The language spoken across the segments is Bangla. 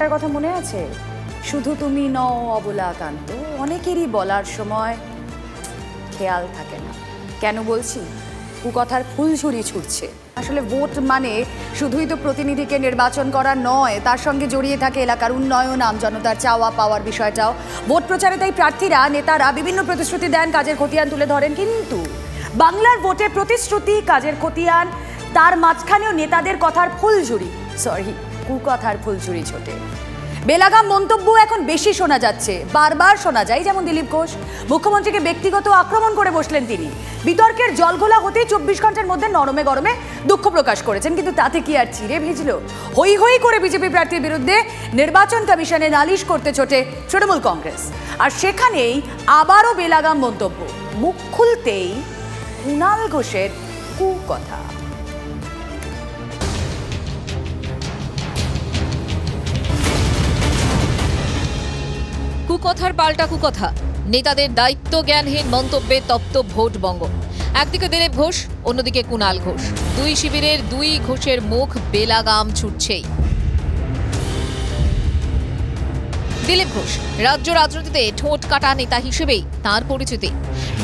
গানটার কথা মনে আছে? শুধু তুমি নও অবলাকান্ত, অনেকেরই বলার সময় খেয়াল থাকে না। কেন বলছি? কুকথার ফুলঝুরি ছুটছে। আসলে ভোট মানে শুধুই তো প্রতিনিধিকে নির্বাচন করা নয়, তার সঙ্গে জড়িয়ে থাকে এলাকার উন্নয়ন, আমজনতার চাওয়া পাওয়ার বিষয়টাও। ভোট প্রচারে তাই প্রার্থীরা, নেতারা বিভিন্ন প্রতিশ্রুতি দেন, কাজের খতিয়ান তুলে ধরেন, কিন্তু বাংলার ভোটে প্রতিশ্রুতি, কাজের খতিয়ান, তার মাঝখানেও নেতাদের কথার ফুলঝুরি, কুকথার ফুলঝুরি ছোটে। বেলাগাম মন্তব্য এখন বেশি শোনা যাচ্ছে, বারবার শোনা যায়। যেমন দিলীপ ঘোষ মুখ্যমন্ত্রীকে ব্যক্তিগত আক্রমণ করে বসলেন তিনি। বিতর্কের জলঘোলা হতেই 24 ঘন্টার মধ্যে নরমে গরমে দুঃখ প্রকাশ করেছেন, কিন্তু তাতে কি আর চিড়ে ভিজল? হই হই করে বিজেপি প্রার্থীর বিরুদ্ধে নির্বাচন কমিশনে নালিশ করতে ছোটে তৃণমূল কংগ্রেস। আর সেখানেই আবারও বেলাগাম মন্তব্য, মুখ খুলতেই কুণাল ঘোষের কুকথা। কুকথার পাল্টা কুকথা, নেতাদের দায়িত্ব জ্ঞানহীন মন্তব্যে তপ্ত ভোটবঙ্গ। একদিকে দিলীপ ঘোষ, অন্যদিকে কুণাল ঘোষ। দুই শিবিরের দুই ঘোষের মুখ বেলাগাম ছুটছেই। দিলীপ ঘোষ রাজ্য রাজনীতিতে ঠোঁট কাটা নেতা হিসেবেই তাঁর পরিচিতি।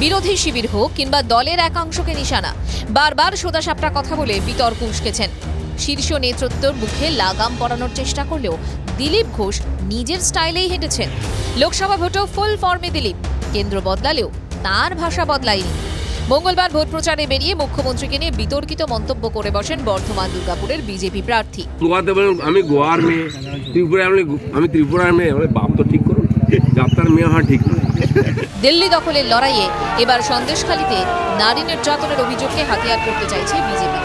বিরোধী শিবির হোক কিংবা দলের একাংশকে নিশানা, বারবার সোজাসাপটা কথা বলে বিতর্ক উস্কেছেন। শীর্ষ নেতৃত্বের মুখে লাগাম পরানোর চেষ্টা করলেও দিলীপ ঘোষ নিজের স্টাইলেই হেঁটেছেন। লোকসভা ভোটেও ফুল ফর্মে দিলীপ, কেন্দ্র বদলালেও তার ভাষা বদলায়নি। মঙ্গলবার ভোট প্রচারে বেরিয়ে মুখ্যমন্ত্রীকে নিয়ে বিতর্কিত মন্তব্য করে বসেন বর্ধমান দুর্গাপুরের বিজেপি প্রার্থী। আমি গোয়ার মেয়ে, আমি ত্রিপুরার মেয়ে, বাপ তো ঠিক করুন, আপনার মেয়ে হওয়া ঠিক নয়। দিল্লি দখলের লড়াইয়ে এবার সন্দেশখালীতে নারী নির্যাতনের অভিযোগকে হাতিয়ার করতে চাইছে বিজেপি।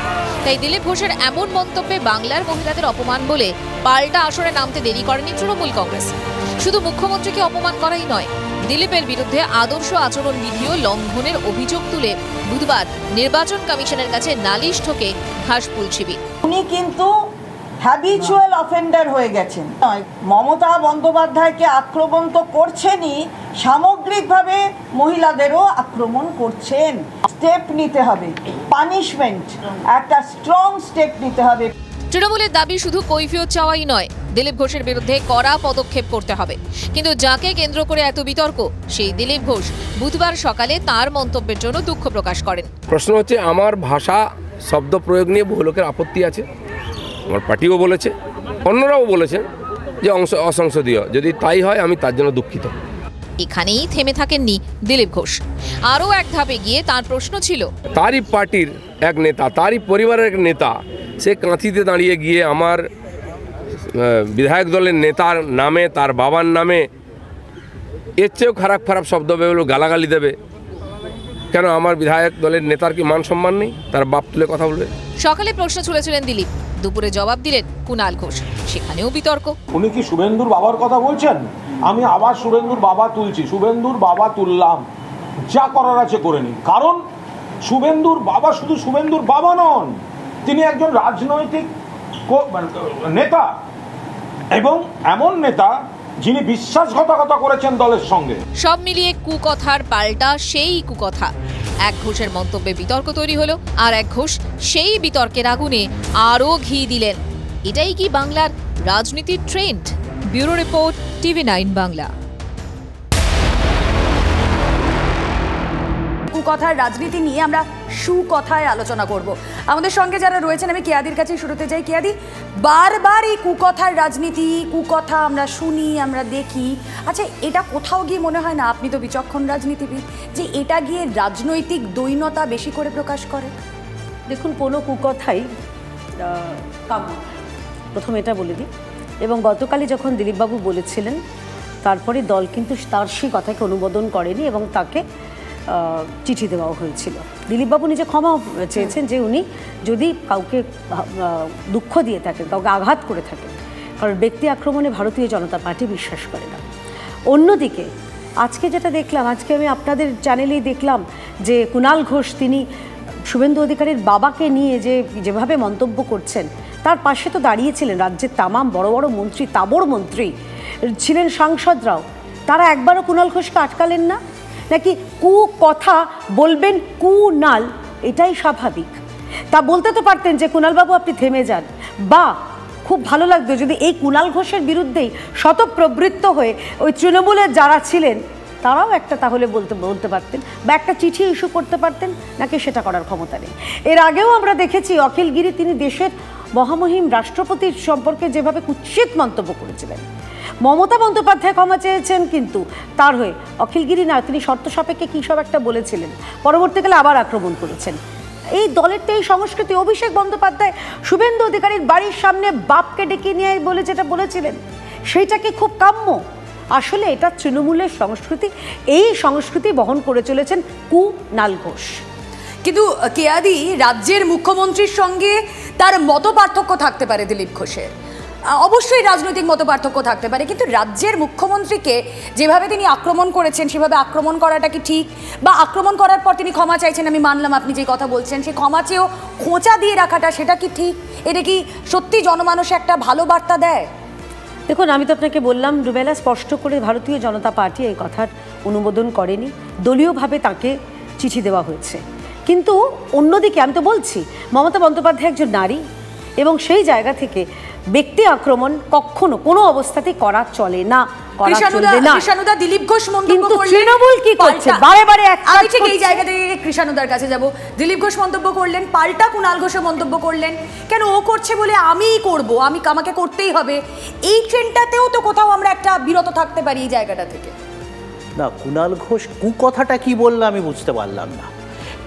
তাই দিলীপ ঘোষের এমন মন্তব্যে বাংলার মহিলাদের অপমান বলে পাল্টা আসরে নামতে দেরি করেনি তৃণমূল কংগ্রেস। শুধু মুখ্যমন্ত্রীকে অপমান করাই নয়, দিলীপের বিরুদ্ধে আদর্শ আচরণ বিধিও লঙ্ঘনের অভিযোগ তুলে বুধবার নির্বাচন কমিশনের কাছে নালিশ ঠোকে ঘাসফুল শিবির। উনি কিন্তু হ্যাবিচুয়াল অফেন্ডার হয়ে গেছেন। মমতা বন্দ্যোপাধ্যায়কে আক্রমণ তো করছেনই, সামগ্রিকভাবে মহিলাদেরও আক্রমণ করছেন। স্টেপ নিতে হবে, পানিশমেন্ট, একটা স্ট্রং স্টেপ নিতে হবে। তৃণমূলের দাবি শুধু কৈফিয়ত চাওয়াই নয়, দিলীপ ঘোষের বিরুদ্ধে কড়া পদক্ষেপ করতে হবে। কিন্তু যাকে কেন্দ্র করে এত বিতর্ক, সেই দিলীপ ঘোষ বুধবার সকালে তার মন্তব্যের জন্য দুঃখ প্রকাশ করেন। প্রশ্ন হচ্ছে, আমার ভাষা শব্দ প্রয়োগ নিয়ে বহু লোকের আপত্তি আছে, আমার পার্টিও বলেছে, অন্যরাও বলেছেন যে অসংসদীয়। যদি তাই হয় আমি তার জন্য দুঃখিত। এখানেই থেমে থাকেননি দিলীপ ঘোষ, আরও এক ধাপে গিয়ে তার প্রশ্ন ছিল, তারই পার্টির এক নেতা, তারই পরিবারের এক নেতা, সে কাঁথিতে দাঁড়িয়ে গিয়ে আমার বিধায়ক দলের নেতার নামে, তার বাবার নামে এর চেয়েও খারাপ খারাপ শব্দ বেরোলো, গালাগালি দেবে। কেন আমার বিধায়ক দলের নেতার কি মান সম্মান নেই? তার বাপ তুলে কথা বলবে? সকালে প্রশ্ন ছুড়েছিলেন দিলীপ, দুপুরে জবাব দিলেন কুণাল ঘোষ, সেখানেও বিতর্ক। উনি কি শুভেন্দুর বাবার কথা বলছেন? আমি আবার শুভেন্দুর বাবা তুলছি, শুভেন্দুর বাবা তুললাম, যা করার আছে করে নিন। কারণ শুভেন্দুর বাবা শুধু শুভেন্দুর বাবা নন, তিনি একজন রাজনৈতিক নেতা এবং এমন নেতা যিনি বিশ্বাসঘাতকতা করেছেন দলের সঙ্গে। সব মিলিয়ে কুকথার পাল্টা সেই কুকথা। এক ঘোষের মন্তব্যে বিতর্ক তৈরি হলো, আর এক ঘোষ সেই বিতর্কের আগুনে আরও ঘি দিলেন। এটাই কি বাংলার রাজনীতির trend? Bureau report, TV9 Bangla. কুকথার রাজনীতি নিয়ে আমরা সুকথায় আলোচনা করব। আমাদের সঙ্গে যারা রয়েছেন, আমি কেয়াদির কাছে শুরুতে যাই। কেয়াদি, বারবার এই কুকথার রাজনীতি, কুকথা আমরা শুনি, আমরা দেখি। আচ্ছা, এটা কোথাও গিয়ে মনে হয় না, আপনি তো বিচক্ষণ রাজনীতিবিদ, যে এটা গিয়ে রাজনৈতিক দৈন্যতা বেশি করে প্রকাশ করে? দেখুন, কোনো কুকথাই কাম্য, প্রথম এটা বলে দিই। এবং গতকালই যখন দিলীপবাবু বলেছিলেন, তারপরে দল কিন্তু তার সেই কথাকে অনুমোদন করেনি এবং তাকে চিঠি দেওয়া হয়েছিল। দিলীপবাবু নিজে ক্ষমা চেয়েছেন যে উনি যদি কাউকে দুঃখ দিয়ে থাকেন, কাউকে আঘাত করে থাকেন, কারণ ব্যক্তি আক্রমণে ভারতীয় জনতা পার্টি বিশ্বাস করে না। অন্যদিকে আজকে যেটা দেখলাম, আজকে আমি আপনাদের চ্যানেলেই দেখলাম যে কুণাল ঘোষ তিনি শুভেন্দু অধিকারীর বাবাকে নিয়ে যেভাবে মন্তব্য করছেন, তার পাশে তো দাঁড়িয়েছিলেন রাজ্যের তামাম বড় বড় মন্ত্রী, তাবড় মন্ত্রী ছিলেন, সাংসদরাও। তারা একবারও কুণাল ঘোষকে আটকালেন না? নাকি কথা বলবেন কুণাল, এটাই স্বাভাবিক? তা বলতে তো পারতেন যে কুণালবাবু আপনি থেমে যান, বা খুব ভালো লাগতো যদি এই কুণাল ঘোষের বিরুদ্ধেই শতপ্রবৃত্ত হয়ে ওই তৃণমূলের যারা ছিলেন তারাও একটা তাহলে বলতে পারতেন বা একটা চিঠি ইস্যু করতে পারতেন, নাকি সেটা করার ক্ষমতা নেই। এর আগেও আমরা দেখেছি অখিল গিরি তিনি দেশের মহামহিম রাষ্ট্রপতির সম্পর্কে যেভাবে কুৎসিত মন্তব্য করেছিলেন। মমতা বন্দ্যোপাধ্যায় ক্ষমা চেয়েছেন, কিন্তু তার হয়ে অখিল গিরি না, তিনি শর্ত সাপেক্ষে কী সব একটা বলেছিলেন, পরবর্তীকালে আবার আক্রমণ করেছেন। এই দলের তো এই সংস্কৃতি। অভিষেক বন্দ্যোপাধ্যায় শুভেন্দু অধিকারীর বাড়ির সামনে বাপকে ডেকে নিয়ে বলে যেটা বলেছিলেন সেইটা কি খুব কাম্য? আসলে এটা তৃণমূলের সংস্কৃতি, এই সংস্কৃতি বহন করে চলেছেন কুণাল ঘোষ। কিন্তু কেয়াদি, রাজ্যের মুখ্যমন্ত্রীর সঙ্গে তার মত পার্থক্য থাকতে পারে দিলীপ ঘোষের, অবশ্যই রাজনৈতিক মত পার্থক্য থাকতে পারে, কিন্তু রাজ্যের মুখ্যমন্ত্রীকে যেভাবে তিনি আক্রমণ করেছেন সেভাবে আক্রমণ করাটা কি ঠিক? বা আক্রমণ করার পর তিনি ক্ষমা চাইছেন, আমি মানলাম আপনি যে কথা বলছেন, সেই ক্ষমা চেয়েও খোঁচা দিয়ে রাখাটা সেটা কি ঠিক? এটা কি সত্যি জনমানসে একটা ভালো বার্তা দেয়? দেখুন, আমি তো আপনাকে বললাম রুবেলা, স্পষ্ট করে ভারতীয় জনতা পার্টি এই কথার অনুমোদন করেনি, দলীয়ভাবে তাকে চিঠি দেওয়া হয়েছে। কিন্তু অন্যদিকে আমি তো বলছি মমতা বন্দ্যোপাধ্যায় একজন নারী, এবং সেই জায়গা থেকে ব্যক্তি আক্রমণ কখনো কোনো অবস্থাতেই করা চলে না, কৃষানুদা দিলীপ ঘোষ মন্তব্য করলেন, তৃণমূল কি করছে বারে বারে? আমি ঠিক এই জায়গা থেকে কৃষানুদার কাছে যাব। দিলীপ ঘোষ মন্তব্য করলেন, পাল্টা কুণাল ঘোষ মন্তব্য করলেন, কেন ও করছে বলে আমিই করব, আমাকে করতেই হবে। এই ট্রেন্ডটাতেও তো কোথাও আমরা একটা বিরত থাকতে পারি এই জায়গাটা থেকে। না, কুণাল ঘোষ কুকথাটা কি বললো আমি বুঝতে পারলাম না।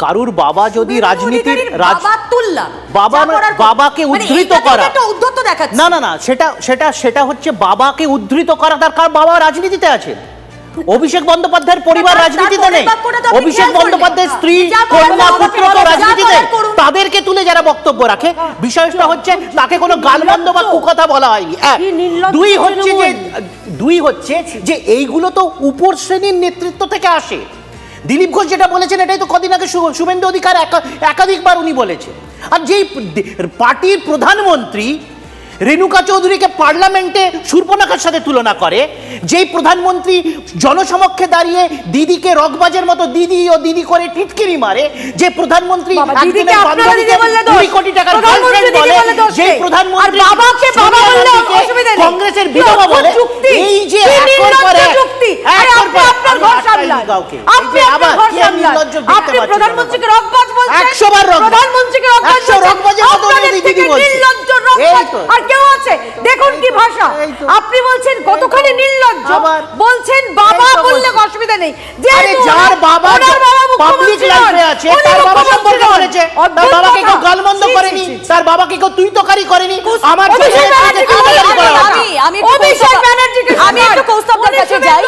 কারুর বাবা যদি রাজনীতির বাবাকে উদ্ধৃত করা, না না না, সেটা হচ্ছে বাবাকে উদ্ধৃত করা, তার কারণ বাবা রাজনীতিতে আছেন। অভিষেক বন্দ্যোপাধ্যায়ের পরিবার রাজনীতিতে নেই, অভিষেক বন্দ্যোপাধ্যায়ের স্ত্রী, কন্যা, পুত্র তো রাজনীতিতে, তাদেরকে তুলে যারা বক্তব্য রাখে, বিষয়টা হচ্ছে তাকে কোনো গালমন্দ বা কুকথা বলা হয়নি। দুই হচ্ছে যে এইগুলো তো উপর শ্রেণীর নেতৃত্ব থেকে আসে। দিলীপ ঘোষ যেটা বলেছেন এটাই তো কদিন আগে শুভেন্দু অধিকার একাধিকবার উনি বলেছেন। আর যেই পার্টির প্রধানমন্ত্রী রেণুকা চৌধুরীকে পার্লামেন্টে শূর্পণখার সাথে তুলনা করে, যেই প্রধানমন্ত্রী জনসমক্ষে দাঁড়িয়ে দিদিকে রকবাজের মতো দিদি ও দিদি করে টিটকিরি মারে, যে প্রধানমন্ত্রী 2 কোটি টাকার গার্লফ্রেন্ড বলে, যে প্রধানমন্ত্রী কংগ্রেসের বিধবা বলে, এই যে একর পর এক প্রধানমন্ত্রীকে রকবাজ বলছেন, 100 বার প্রধানমন্ত্রীকে রকবাজের মতো দিদি বলছে। আর কেউ আছে, দেখুন কি ভাষা আপনি বলছেন, কতখানি নির্লজ্জ বলছেন। বাবা বললে অসুবিধা নেই, যার বাবা পাবলিক লাইফে আছে তার বাবা সম্পর্কে বলেছে, তার বাবাকে কেউ গালমন্দ করেনি, তার বাবাকে কেউ তুই তোকারি করেনি। আমার আমি একটু কৌস্তবদের কাছে যাই।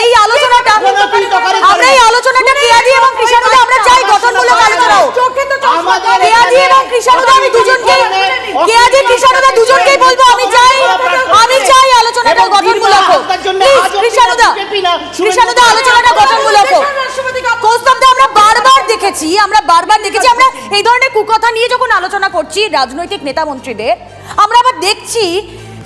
এই আলোচনাটা আমরা এই আলোচনাটা কেয়াদি এবং কৃষানুদা আমরা চাই গঠনমূলক আলোচনা হোক। কেয়াদি এবং কৃষানুদা আমি দুজনকেই, কেয়াদি কৃষানুদা দুজনকেই বলবো আমি চাই আলোচনাটা গঠনমূলক হোক। কৃষানুদা আলোচনাটা গঠনমূলক হোক। কৌস্তবদা আমরা বারবার দেখেছি আমরা এই ধরনের কুকথা নিয়ে যখন আলোচনা করছি রাজনৈতিক নেতা মন্ত্রীদের, আমরা আবার দেখছি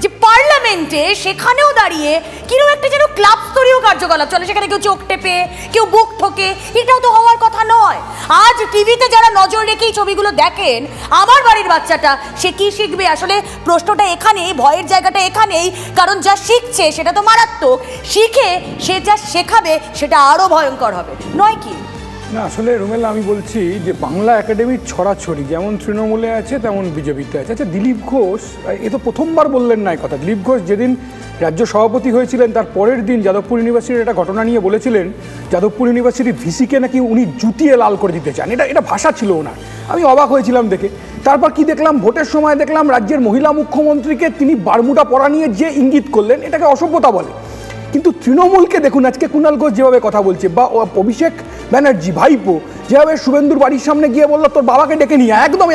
যে পার্লামেন্টে সেখানেও দাঁড়িয়ে কিরকম একটা যেন ক্লাব স্তরীয় কার্যকলাপ চলে, সেখানে কেউ চোখ টেপে, কেউ বুক ঠোকে, এটাও তো হওয়ার কথা নয়। আজ টিভিতে যারা নজর রেখে এই ছবিগুলো দেখেন, আমার বাড়ির বাচ্চাটা সে কি শিখবে? আসলে প্রশ্নটা এখানেই, ভয়ের জায়গাটা এখানেই, কারণ যা শিখছে সেটা তো মারাত্মক, শিখে সে যা শেখাবে সেটা আরো ভয়ঙ্কর হবে, নয় কি? না, আসলে রুমেলা, আমি বলছি যে বাংলা একাডেমির ছড়াছড়ি যেমন তৃণমূলে আছে তেমন বিজেপিতে আছে। আচ্ছা, দিলীপ ঘোষ এ তো প্রথমবার বললেন না কথা। দিলীপ ঘোষ যেদিন রাজ্য সভাপতি হয়েছিলেন তার পরের দিন যাদবপুর ইউনিভার্সিটির একটা ঘটনা নিয়ে বলেছিলেন, যাদবপুর ইউনিভার্সিটির ভিসিকে নাকি উনি জুতিয়ে লাল করে দিতে চান। এটা ভাষা ছিল ওনার। আমি অবাক হয়েছিলাম দেখে। তারপর কি দেখলাম, ভোটের সময় দেখলাম রাজ্যের মহিলা মুখ্যমন্ত্রীকে তিনি বারমুডা পরা নিয়ে যে ইঙ্গিত করলেন এটাকে অসভ্যতা বলে। কিন্তু তৃণমূলকে দেখুন আজকে কুণাল ঘোষ যেভাবে কথা বলছে, বা অভিষেক ব্যানার্জি ভাইপো যেভাবে শুভেন্দুর বাড়ির সামনে গিয়ে বললো তোর বাবাকে ডেকে নিয়ে,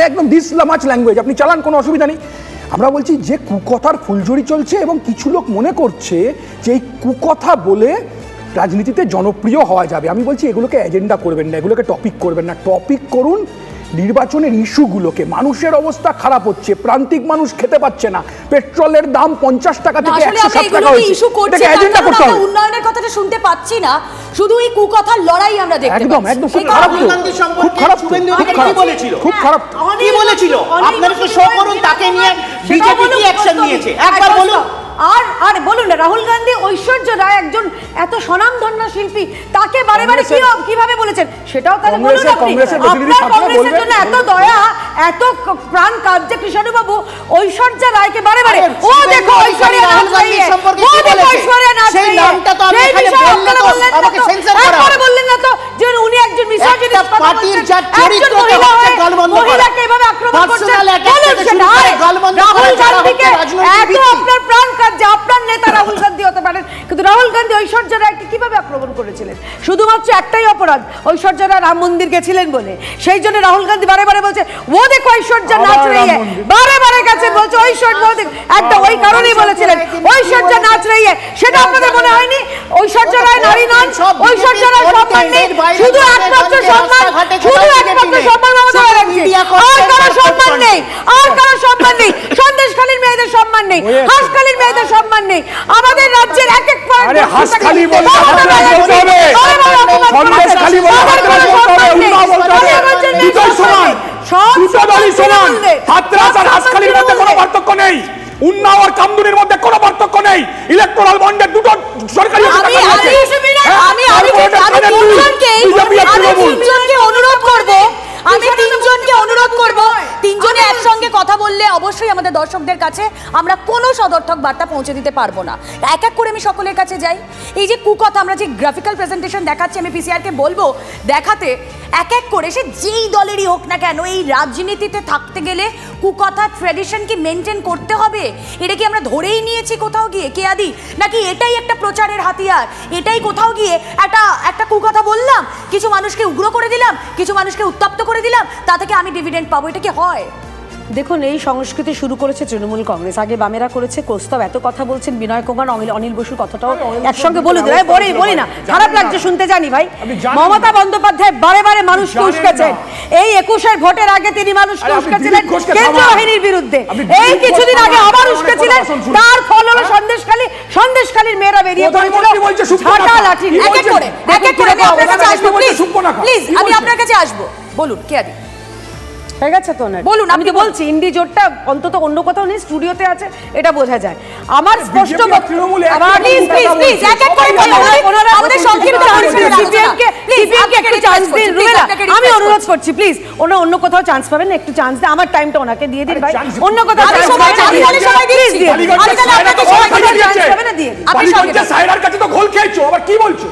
একদম দিস মাছ ল্যাঙ্গুয়েজ, আপনি চালান, কোনো অসুবিধা নেই। আমরা বলছি যে কুকথার ফুলঝড়ি চলছে এবং কিছু লোক মনে করছে যে এই কুকথা বলে রাজনীতিতে জনপ্রিয় হওয়া যাবে। আমি বলছি এগুলোকে এজেন্ডা করবেন না, এগুলোকে টপিক করবেন না, টপিক করুন নির্বাচনের ইস্যুগুলোকে। মানুষের অবস্থা খারাপ হচ্ছে, প্রান্তিক মানুষ খেতে পাচ্ছে না, পেট্রোলের দাম 50 টাকা থেকে 107 টাকা হয়েছে, এজেন্ডা করতে হবে। উন্নয়নের কথাটা আমরা শুনতে পাচ্ছি না, শুধু এই কুকথার লড়াই আমরা দেখতে একদম পাচ্ছি। একদম খুব সেই খারাপ কারণে- তো। গান্ধী খুব সম্পর্কে খারাপ তো। শুভেন্দু খুব অধিকারী খারাপ কি বলেছিল? খুব খারাপ কি বলেছিল? আপনারা একটু শো করুন তাকে নিয়ে বিজেপি কি অ্যাকশন নিয়েছে একবার বলুন। আর বলুন না, রাহুল গান্ধী ঐশ্বর্য রায় একজন এত স্বনামধন্য শিল্পী, তাকে বারে বারে কিভাবে বলেছেন সেটাও তাহলে বলুন আপনি। কংগ্রেসের প্রতিনিধি আপনার থাকলে কংগ্রেসের বলবেন। জন্য এত দয়া, এত প্রাণ কাঁদছে কৃষ্ণু বাবু ঐশ্বর্য রায়কে বারে বারে, আরে, ও দেখো ঐশ্বর্য রাহুল নাচ গান্ধী রही है, সম্পর্কে ও কি দেখো বলেছে? ঐশ্বর্য নাচ সেই रही है। নামটা তো আমি সেই এখানে বিষয়ে বললে আপনারা তো বললেন না আমাকে তো, censor করা একবারে হবে। বললেন না তো যে উনি একজন মিসোজিনিস্ট একটা পার্টির যার চরিত্র গালমন্দ করা, মহিলাকে এভাবে আক্রমণ করছেন, Personal attack বলুন থেকে সেটা। শুরু করে আরে, গালমন্দ রাহুল করা যারা গান্ধীকে হচ্ছে রাজনৈতিক এত ভিত্তি। আপনার প্রাণ কাজ, আপনার নেতা রাহুল গান্ধী হতে পারেন, কিন্তু রাহুল গান্ধী ঐশ্বর্য রায়কে কিভাবে আক্রমণ করেছিলেন? শুধুমাত্র একটাই অপরাধ, ঐশ্বর্য রায় রাম মন্দির গেছিলেন বলে, সেই জন্য রাহুল গান্ধী বারে বারে বলছে ও দেখো ঐশ্বর্য নাচ রही है, বারে বারে গেছে বলছে ঐশ্বর্য একটা, ওই কারণেই বলেছিলেন ঐশ্বর্য নাচ রही है। সেটা আপনাদের মনে হয়নি? ঐশ্বর্য রায় নারী নন, ঐশ্বর্য রায় সম্মান নেই, শুধু একমাত্র সম্মান, শুধু একমাত্র সম্মান মমতা ব্যানার্জি, আর কারো সম্মান নেই, আর কারো সম্মান নেই, সন্দেশখালীর মেয়েদের সম্মান নেই, হাঁসখালীর মেয়েদের সম্মান নেই, আমাদের রাজ্যের এক এক পয়েন্ট আরে হাঁসখালী বলতে হাতরাস বলতে হবে, সন্দেশখালী বলতে হাতরাস বলতে হবে, উন্নাও বলতে হবে, দুটোই সমান, দুটো দলই সমান। হাতরাস আর হাঁসখালীর মধ্যে কোনো পার্থক্য নেই, উন্নাও আর কামদুনির মধ্যে কোনো পার্থক্য নেই। ইলেকট্রাল বন্ডের দুটো সরকারি আমি তিনজনকে অনুরোধ করব, তিনজনে একসঙ্গে কথা বললে অবশ্যই আমাদের দর্শকদের কাছে আমরা কোনো সদর্থক বার্তা পৌঁছে দিতে পারবো না। এক এক করে আমি সকলের কাছে যাই। এই যে কুকথা, আমরা যে গ্রাফিক্যাল প্রেজেন্টেশন দেখাচ্ছি, আমি পিসিআরকে বলবো দেখাতে, এক এক করে সে যেই দলেরই হোক না কেন, এই রাজনীতিতে থাকতে গেলে কুকথা ট্র্যাডিশন কি মেনটেন করতে হবে? এটা কি আমরা ধরেই নিয়েছি কোথাও গিয়ে কেয়াদি, নাকি এটাই একটা প্রচারের হাতিয়ার? এটাই কোথাও গিয়ে একটা কুকথা বললাম, কিছু মানুষকে উগ্র করে দিলাম, কিছু মানুষকে উত্তপ্ত করে দিলাম, তা থেকে আমি ডিভিডেন্ড পাবো, এটা কি হয়? দেখুন, এই সংস্কৃতি শুরু করেছে তৃণমূল কংগ্রেস, আগে বামেরা করেছে। কৌস্তব এত কথা বলছেন, বিনয় কুমার, অনিল বসুর কথাটাও একসঙ্গে বলে দিন, বলি না, খারাপ লাগছে শুনতে, জানি ভাই। মমতা বন্দ্যোপাধ্যায় বারে বারে মানুষকে উস্কেছেন, এই 21-এর ভোটের আগে তিনি মানুষকে উস্কেছিলেন কেন্দ্র বাহিনীর বিরুদ্ধে, এই কিছুদিন আগে আবার উস্কেছিলেন, তার ফল হলো সন্দেশখালীর মেয়েরা বেরিয়ে পড়েছিল ঝাঁটা লাঠি। এক এক করে আমি আপনার কাছে আসবো, প্লিজ আমি আপনার কাছে আসবো, বলুন কেয়াদি। হয়ে গেছে তো না, বলুন, আমি তো বলছি ইন্ডি জোটটা অন্তত অন্য কোথাও নেই, স্টুডিওতে আছে, এটা বোঝা যায়। আমার স্পষ্ট প্লিজ এক এক করে আমাদের সংক্ষিপ্ত আমি অনুরোধ করছি, প্লিজ অন্য কোথাও চান্স পাবেন না, একটু চান্স দেন, আমার টাইমটা ওনাকে দিয়ে দিন ভাই, অন্য কোথাও সায়রার কাছে তো গোল খেয়েছো, আবার কি বলছো?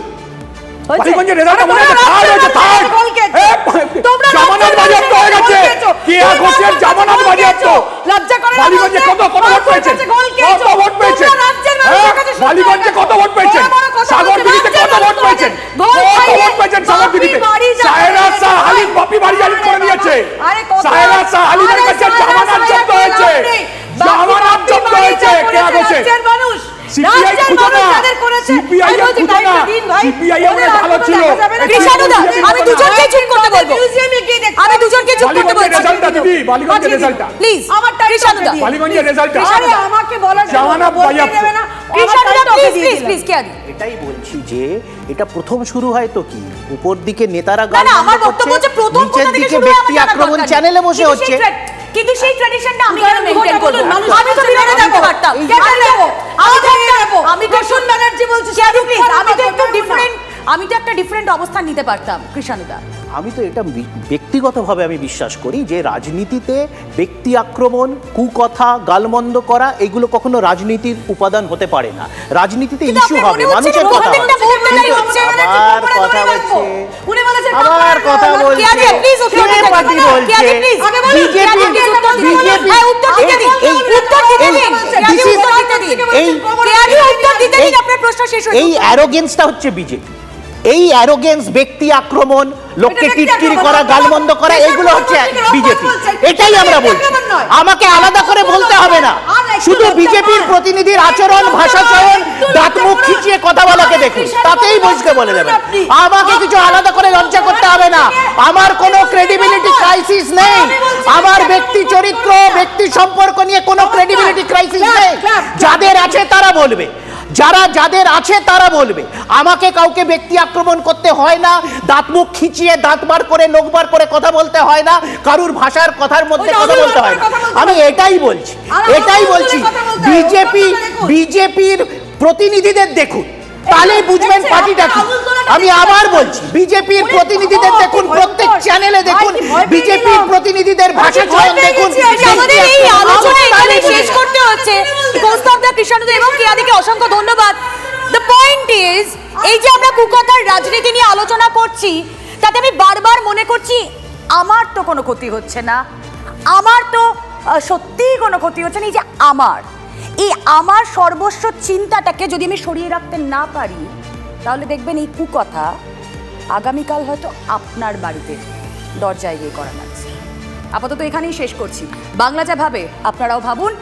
আমি দুজনকে চুপ করতে বলবো, প্লিজ আমার কৃষ্ণদা আমাকে বলার প্লিজ কেয়াদি। এটাই বলছি যে এটা প্রথম শুরু হয় তো কি, উপর দিকে নেতারা আমার বক্তব্য হচ্ছে প্রথম নিচের দিকে ব্যক্তি আক্রমণ চ্যানেলে বসে হচ্ছে, কিন্তু সেই ট্র্যাডিশনটা আমি কেন মেইনটেইন করব? আমি তো বিরোধী দেখতে পারতাম, আমি তো শুন ব্যানার্জি বলছি, আমি তো একটা ডিফারেন্ট অবস্থান নিতে পারতাম কৃষ্ণদা। আমি তো এটা ব্যক্তিগতভাবে আমি বিশ্বাস করি যে রাজনীতিতে ব্যক্তি আক্রমণ, কুকথা, গালমন্দ করা এগুলো কখনো রাজনীতির উপাদান হতে পারে না। রাজনীতিতে ইস্যু হবে, মানুষের কথা হবে। আবার কথা বলছে এই অ্যারোগেন্সটা হচ্ছে বিজেপি, এই অ্যারোগেন্স, ব্যক্তি আক্রমণ, লোককে টিটকিরি করা, গালমন্দ করা, এগুলো হচ্ছে বিজেপি। এটাই আমরা বলছি, আমাকে আলাদা করে বলতে হবে না, শুধু বিজেপির প্রতিনিধির আচরণ, ভাষা চয়ন, দাঁত মুখ খিচিয়ে কথা বলাকে দেখুন, তাতেই বুঝতে বলে যাবে। আমাকে কিছু আলাদা করে লজ্জা করতে হবে না, আমার কোনো ক্রেডিবিলিটি ক্রাইসিস নেই, আমার ব্যক্তি চরিত্র, ব্যক্তি সম্পর্ক নিয়ে কোনো ক্রেডিবিলিটি ক্রাইসিস নেই। যাদের আছে তারা বলবে, যারা যাদের আছে তারা বলবে, আমাকে কাউকে ব্যক্তি আক্রমণ করতে হয় না, দাঁত মুখ খিচিয়ে দাঁত বার করে নখ বার করে কথা বলতে হয় না, কারুর ভাষার কথার মধ্যে কথা বলতে হয় না। আমি এটাই বলছি, বিজেপির প্রতিনিধিদের দেখুন, তাহলেই বুঝবেন পার্টিটা কি। আমি আবার বলছি, বিজেপির প্রতিনিধিদের দেখুন, প্রত্যেক চ্যানেলে দেখুন, বিজেপির প্রতিনিধিদের ভাষা চয়ন দেখুন। আমাদের এই আলোচনা এখানে শেষ করতে হচ্ছে। কৌস্তবদা, কৃষ্ণদা এবং কেয়াদিকে অসংখ্য ধন্যবাদ। দ্য পয়েন্ট ইজ, এই যে আমরা কুকথার রাজনীতি নিয়ে আলোচনা করছি, তাতে আমি বারবার মনে করছি আমার তো কোনো ক্ষতি হচ্ছে না, আমার তো সত্যিই কোনো ক্ষতি হচ্ছে না। এই যে আমার সর্বস্ব চিন্তাটাকে যদি আমি সরিয়ে রাখতে না পারি, তাহলে দেখবেন এই কুকথা আগামীকাল হয়তো আপনার বাড়িতে দরজায় গিয়ে করা লাগছে। আপাতত এখানেই শেষ করছি। বাংলা যা ভাবে আপনারাও ভাবুন।